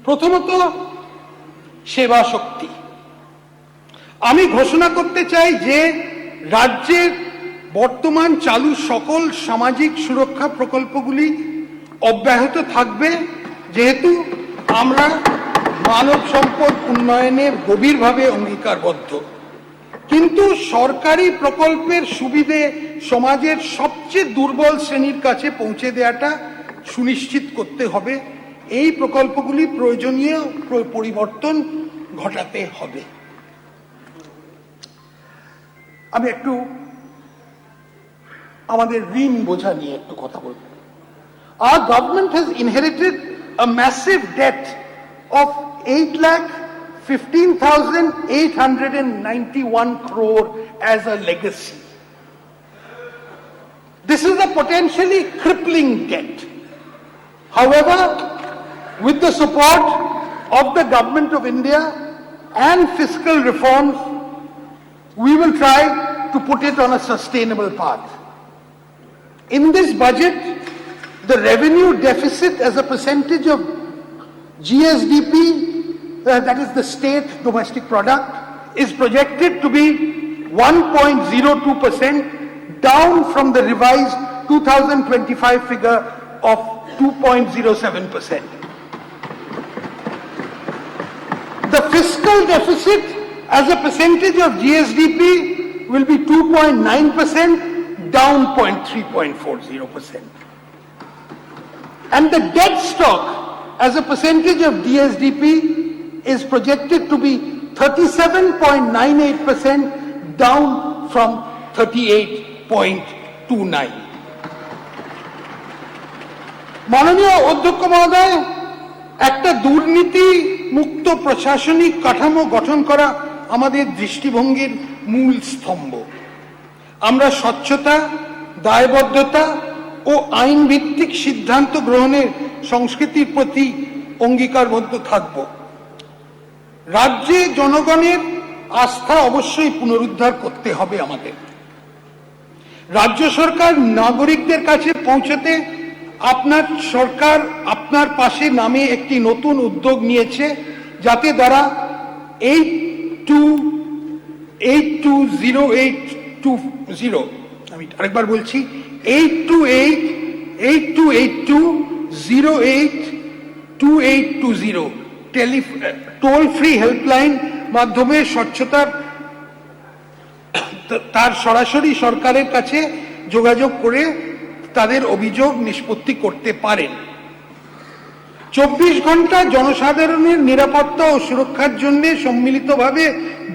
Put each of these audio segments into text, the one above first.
প্রথমত সেবা শক্তি। আমি ঘোষণা করতে চাই যে রাজ্যের বর্তমান চালু সকল সামাজিক সুরক্ষা প্রকল্পগুলি অব্যাহত থাকবে, যেহেতু আমরা মানব সম্পদ উন্নয়নে গভীরভাবে অঙ্গীকারবদ্ধ। কিন্তু সরকারি প্রকল্পের সুবিধে সমাজের সবচেয়ে দুর্বল শ্রেণীর কাছে পৌঁছে দেওয়াটা সুনিশ্চিত করতে হবে। এই প্রকল্পগুলি প্রয়োজনীয় পরিবর্তন ঘটাতে হবে। আমি একটু আমাদের ঋণ বোঝা নিয়ে একটু কথা বলব। Our government has inherited a massive debt of 8,15,891 crore as a legacy. This is a potentially crippling debt. However, with the support of the Government of India and fiscal reforms, we will try to put it on a sustainable path. In this budget, the revenue deficit as a percentage of GSDP, that is the state domestic product, is projected to be 1.02%, down from the revised 2025 figure of 2.07%. The fiscal deficit as a percentage of GSDP will be 2.9%, down 3.40%. And the debt stock as a percentage of GSDP is projected to be 37.98%, down from 38.29. মাননীয় অধ্যক্ষ মহোদয়, একটা দুর্নীতি মুক্ত প্রশাসনিক কাঠামো গঠন করা আমাদের দৃষ্টিভঙ্গির মূল স্তম্ভ। আমরা স্বচ্ছতা, দায়বদ্ধতা ও আইন ভিত্তিক সিদ্ধান্ত গ্রহণের সংস্কৃতির প্রতি অঙ্গীকারবদ্ধ থাকব। রাজ্যে জনগণের আস্থা অবশ্যই পুনরুদ্ধার করতে হবে আমাদের। রাজ্য সরকার নাগরিকদের কাছে পৌঁছতে আপনার সরকার আপনার পাশে নামে একটি নতুন উদ্যোগ নিয়েছে, যাতে দ্বারা 820820, আমি আরেকবার বলছি, 8282082820 টোল ফ্রি হেল্পলাইন মাধ্যমে স্বচ্ছতার তার সরাসরি সরকারের কাছে যোগাযোগ করে তাদের অভিযোগ নিষ্পত্তি করতে পারেন। 24 ঘন্টা জনসাধারণের নিরাপত্তা ও সুরক্ষার জন্য সম্মিলিতভাবে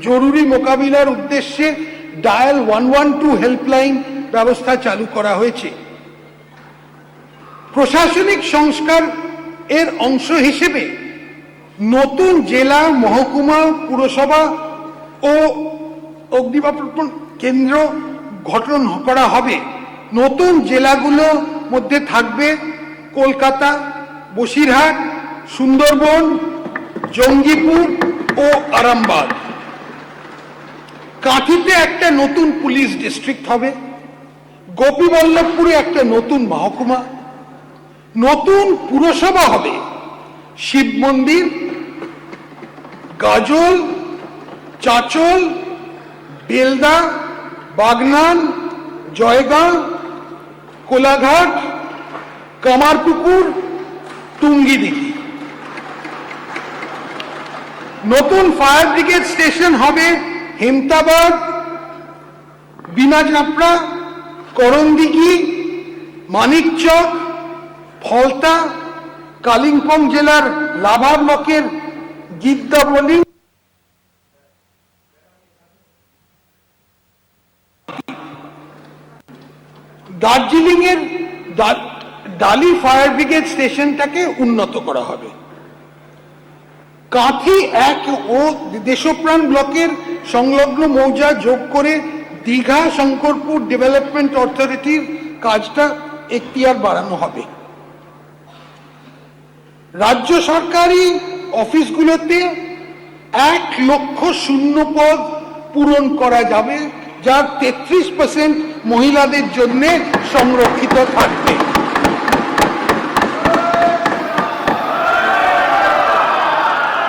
জরুরি মোকাবিলার উদ্দেশ্যে ডায়াল 112 হেল্পলাইন ব্যবস্থা চালু করা হয়েছে। প্রশাসনিক সংস্কার এর অংশ হিসেবে নতুন জেলা, মহকুমা, পুরসভা ও অগ্নিনির্বাপন কেন্দ্র গঠন করা হবে। নতুন জেলাগুলোর মধ্যে থাকবে কলকাতা, বসিরহাট, সুন্দরবন, জঙ্গিপুর ও আরামবাগ। কাঁথিতে একটা নতুন পুলিশ ডিস্ট্রিক্ট হবে। গোপীবল্লভপুরে একটা নতুন মহকুমা, নতুন পুরসভা হবে। শিব মন্দির, গাজল, চাচল, বেলদা, বাগনান, জয়গাঁ, কোলাঘাট, কামারপুকুর, টুঙ্গিদিঘি। নতুন ফায়ার ব্রিগেড স্টেশন হবে হেমতাবাদ, বিনাচাপড়া, করণদিঘি, মানিকচক, ফলতা, কালিম্পং জেলার লাভা ব্লকের গিদ্দাবলি, দার্জিলিং এর ডালি ফায়ার ব্রিগেড স্টেশনটাকে উন্নত করা হবে। কাঁথি 1 ও দেশপ্রাণ ব্লকের সংলগ্ন মৌজা যোগ করে দীঘা শঙ্করপুর ডেভেলপমেন্ট অথরিটির কাজটা এখতিয়ার বাড়ানো হবে। রাজ্য সরকারি অফিসগুলোতে 1 লক্ষ শূন্য পদ পূরণ করা যাবে, যার 33% মহিলাদের জন্য সংরক্ষিত থাকবে।